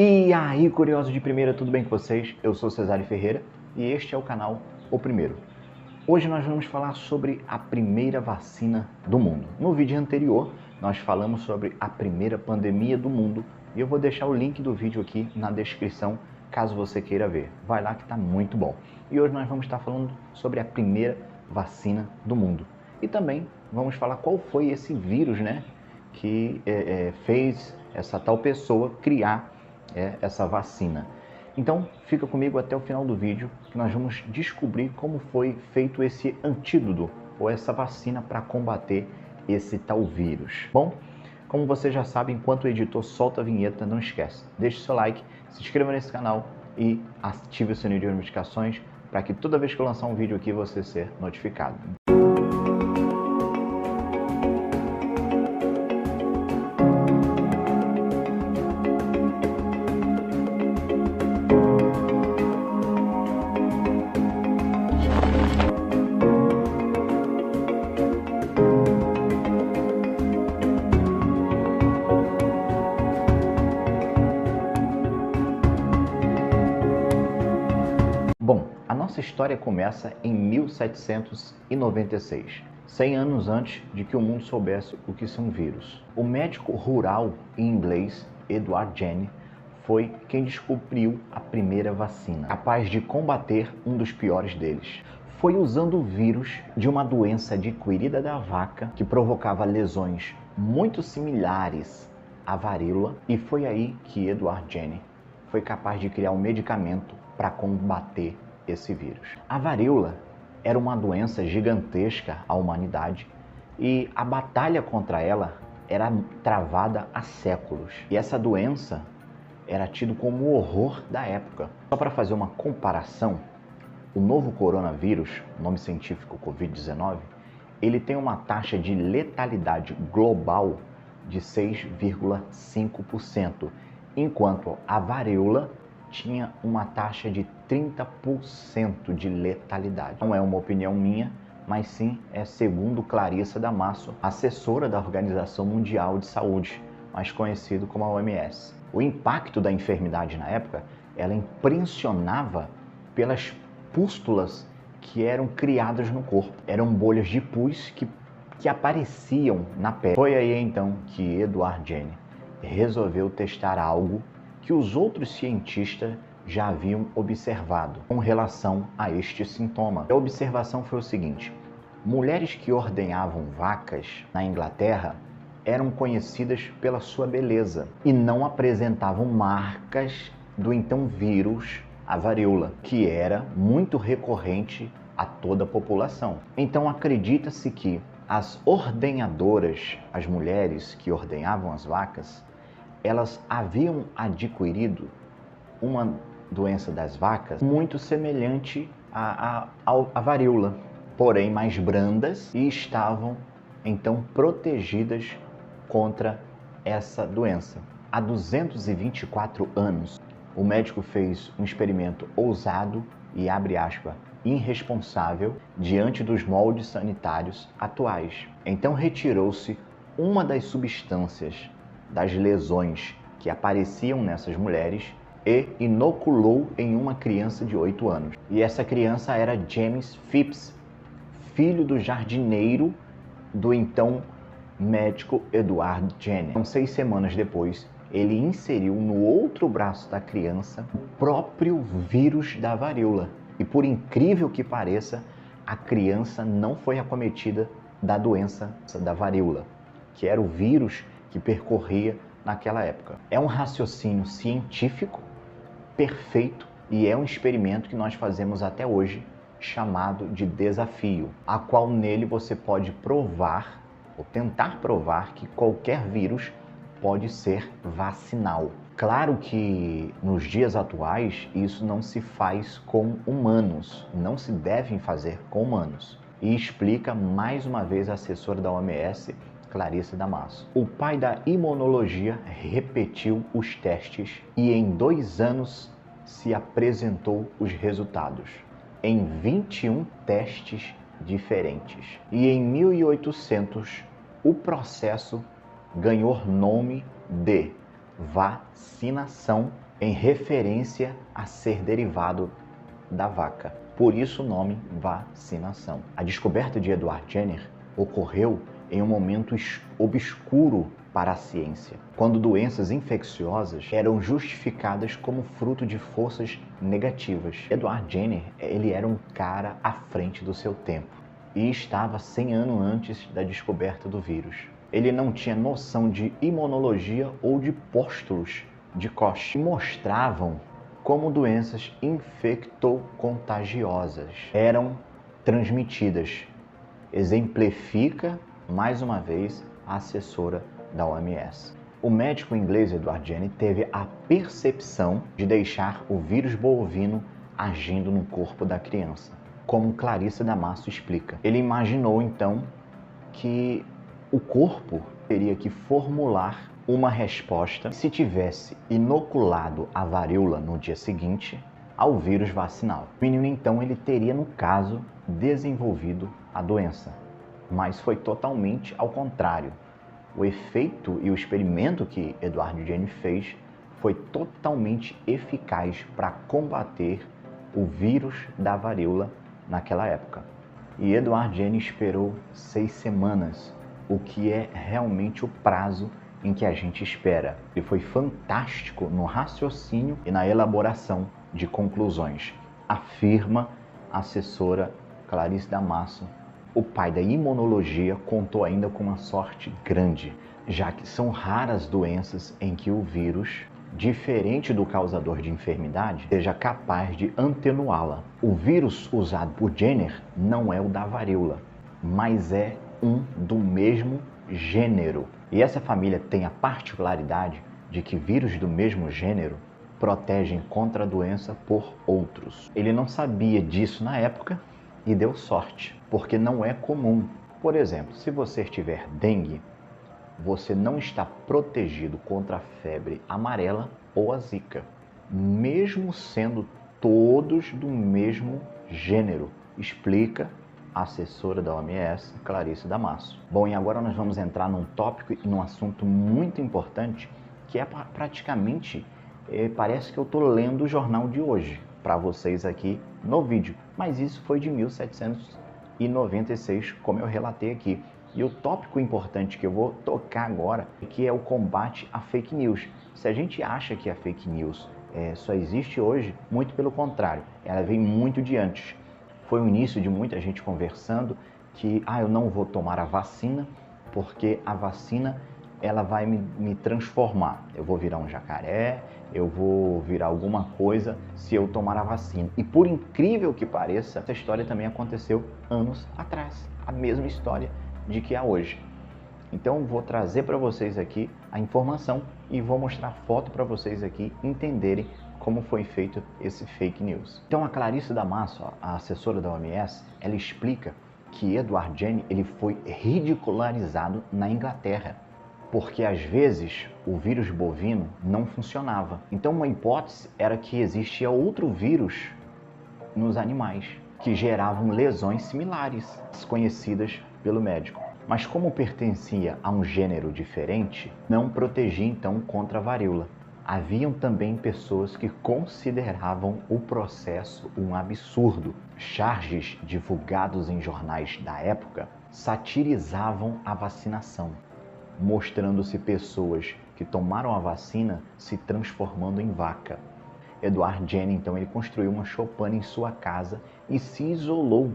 E aí, curiosos de primeira, tudo bem com vocês? Eu sou Cesário Ferreira e este é o canal O Primeiro. Hoje nós vamos falar sobre a primeira vacina do mundo. No vídeo anterior, nós falamos sobre a primeira pandemia do mundo e eu vou deixar o link do vídeo aqui na descrição, caso você queira ver. Vai lá que está muito bom. E hoje nós vamos estar falando sobre a primeira vacina do mundo. E também vamos falar qual foi esse vírus, que fez essa tal pessoa criar essa vacina. Então fica comigo até o final do vídeo que nós vamos descobrir como foi feito esse antídoto ou essa vacina para combater esse tal vírus. Bom, como você já sabe, enquanto o editor solta a vinheta, não esquece, deixe seu like, se inscreva nesse canal e ative o sininho de notificações para que toda vez que eu lançar um vídeo aqui você ser notificado. Bom, a nossa história começa em 1796, 100 anos antes de que o mundo soubesse o que são vírus. O médico rural inglês Edward Jenner foi quem descobriu a primeira vacina, capaz de combater um dos piores deles. Foi usando o vírus de uma doença adquirida da vaca que provocava lesões muito similares à varíola, e foi aí que Edward Jenner foi capaz de criar um medicamento para combater esse vírus. A varíola era uma doença gigantesca à humanidade e a batalha contra ela era travada há séculos. E essa doença era tida como o horror da época. Só para fazer uma comparação, o novo coronavírus, nome científico Covid-19, ele tem uma taxa de letalidade global de 6,5%, enquanto a varíola tinha uma taxa de 30% de letalidade. Não é uma opinião minha, mas sim é segundo Clarissa Damaso, assessora da Organização Mundial de Saúde, mais conhecido como a OMS. O impacto da enfermidade na época, ela impressionava pelas pústulas que eram criadas no corpo. Eram bolhas de pus que apareciam na pele. Foi aí então que Edward Jenner resolveu testar algo que os outros cientistas já haviam observado com relação a este sintoma. A observação foi o seguinte: mulheres que ordenhavam vacas na Inglaterra eram conhecidas pela sua beleza e não apresentavam marcas do então vírus, a varíola, que era muito recorrente a toda a população. Então acredita-se que as ordenhadoras, as mulheres que ordenhavam as vacas, elas haviam adquirido uma doença das vacas muito semelhante à varíola, porém mais brandas, e estavam então protegidas contra essa doença. Há 224 anos, o médico fez um experimento ousado e, abre aspas, irresponsável diante dos moldes sanitários atuais. Então retirou-se uma das substâncias das lesões que apareciam nessas mulheres e inoculou em uma criança de 8 anos. E essa criança era James Phipps, filho do jardineiro do então médico Edward Jenner. Então, 6 semanas depois, ele inseriu no outro braço da criança o próprio vírus da varíola. E por incrível que pareça, a criança não foi acometida da doença da varíola, que era o vírus que percorria naquela época. É um raciocínio científico perfeito e é um experimento que nós fazemos até hoje, chamado de desafio, a qual nele você pode provar ou tentar provar que qualquer vírus pode ser vacinal. Claro que nos dias atuais isso não se faz com humanos, não se devem fazer com humanos. E explica mais uma vez a assessora da OMS, Clarissa Damaso. O pai da imunologia repetiu os testes e em 2 anos se apresentou os resultados, em 21 testes diferentes. E em 1800 o processo ganhou nome de vacinação, em referência a ser derivado da vaca. Por isso o nome vacinação. A descoberta de Edward Jenner ocorreu em um momento obscuro para a ciência, quando doenças infecciosas eram justificadas como fruto de forças negativas. Edward Jenner, ele era um cara à frente do seu tempo e estava 100 anos antes da descoberta do vírus. Ele não tinha noção de imunologia ou de pústulos de Koch, que mostravam como doenças infectocontagiosas eram transmitidas. Exemplifica, mais uma vez, a assessora da OMS. O médico inglês Edward Jenner teve a percepção de deixar o vírus bovino agindo no corpo da criança, como Clarissa Damaso explica. Ele imaginou, então, que o corpo teria que formular uma resposta se tivesse inoculado a varíola no dia seguinte ao vírus vacinal. O menino, então, ele teria, no caso, desenvolvido a doença, mas foi totalmente ao contrário. O efeito e o experimento que Edward Jenner fez foi totalmente eficaz para combater o vírus da varíola naquela época. E Edward Jenner esperou 6 semanas, o que é realmente o prazo em que a gente espera. Ele foi fantástico no raciocínio e na elaboração de conclusões, afirma a assessora Clarissa Damaso. O pai da imunologia contou ainda com uma sorte grande, já que são raras doenças em que o vírus, diferente do causador de enfermidade, seja capaz de atenuá-la. O vírus usado por Jenner não é o da varíola, mas é um do mesmo gênero. E essa família tem a particularidade de que vírus do mesmo gênero protegem contra a doença por outros. Ele não sabia disso na época e deu sorte, porque não é comum. Por exemplo, se você tiver dengue, você não está protegido contra a febre amarela ou a zika, mesmo sendo todos do mesmo gênero, explica a assessora da OMS, Clarissa Damaso. Bom, e agora nós vamos entrar num tópico e num assunto muito importante, que é praticamente, parece que eu estou lendo o jornal de hoje para vocês aqui no vídeo, mas isso foi de 1796, como eu relatei aqui. E o tópico importante que eu vou tocar agora, que é o combate à fake news. Se a gente acha que a fake news só existe hoje, muito pelo contrário, ela vem muito de antes. Foi o início de muita gente conversando que eu não vou tomar a vacina porque a vacina ela vai me transformar. Eu vou virar um jacaré, eu vou virar alguma coisa se eu tomar a vacina. E por incrível que pareça, essa história também aconteceu anos atrás. A mesma história de que há hoje. Então vou trazer para vocês aqui a informação e vou mostrar foto para vocês aqui entenderem como foi feito esse fake news. Então a Clarissa Damaso, a assessora da OMS, ela explica que Edward Jenner ele foi ridicularizado na Inglaterra, porque às vezes o vírus bovino não funcionava. Então uma hipótese era que existia outro vírus nos animais que geravam lesões similares, desconhecidas pelo médico. Mas como pertencia a um gênero diferente, não protegia então contra a varíola. Haviam também pessoas que consideravam o processo um absurdo. Charges divulgados em jornais da época satirizavam a vacinação, mostrando-se pessoas que tomaram a vacina se transformando em vaca. Edward Jenner, então, ele construiu uma choupana em sua casa e se isolou.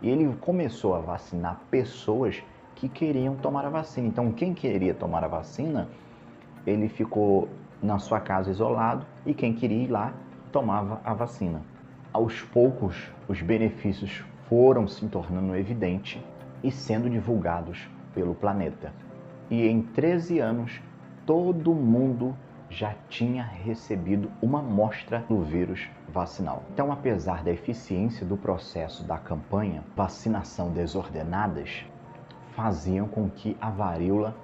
E ele começou a vacinar pessoas que queriam tomar a vacina. Então, quem queria tomar a vacina, ele ficou na sua casa isolado e quem queria ir lá tomava a vacina. Aos poucos, os benefícios foram se tornando evidentes e sendo divulgados pelo planeta. E em 13 anos, todo mundo já tinha recebido uma amostra do vírus vacinal. Então, apesar da eficiência do processo da campanha, vacinação desordenadas faziam com que a varíola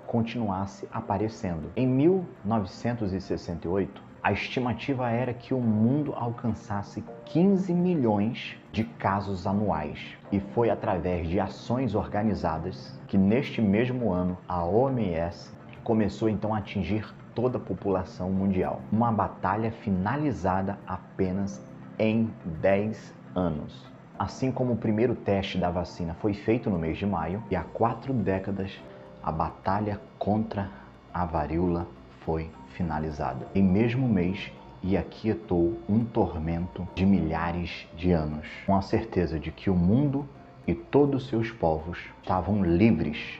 continuasse aparecendo. Em 1968, a estimativa era que o mundo alcançasse 15 milhões de casos anuais. E foi através de ações organizadas que neste mesmo ano a OMS começou então a atingir toda a população mundial. Uma batalha finalizada apenas em 10 anos. Assim como o primeiro teste da vacina foi feito no mês de maio, e há 4 décadas a batalha contra a varíola foi finalizada. Em mesmo mês, e aquietou um tormento de milhares de anos, com a certeza de que o mundo e todos os seus povos estavam livres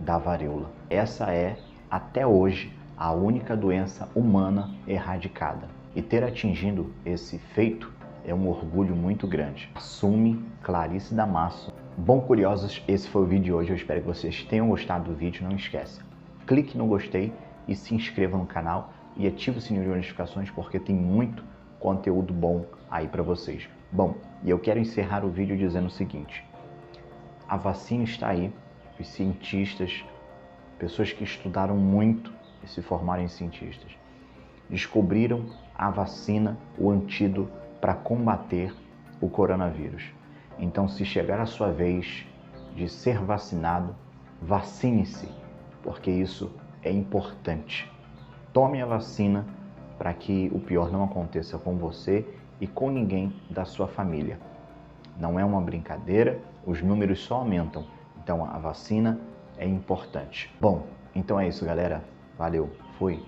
da varíola. Essa é, até hoje, a única doença humana erradicada. E ter atingido esse feito é um orgulho muito grande. Assume Clarice Damasio. Bom, curiosos, esse foi o vídeo de hoje. Eu espero que vocês tenham gostado do vídeo. Não esquece, clique no gostei e se inscreva no canal e ative o sininho de notificações, porque tem muito conteúdo bom aí para vocês. Bom, e eu quero encerrar o vídeo dizendo o seguinte: a vacina está aí, os cientistas, pessoas que estudaram muito e se formaram em cientistas, descobriram a vacina, o antídoto para combater o coronavírus. Então, se chegar a sua vez de ser vacinado, vacine-se, porque isso é importante. Tome a vacina para que o pior não aconteça com você e com ninguém da sua família. Não é uma brincadeira, os números só aumentam. Então a vacina é importante. Bom, então é isso, galera. Valeu, fui.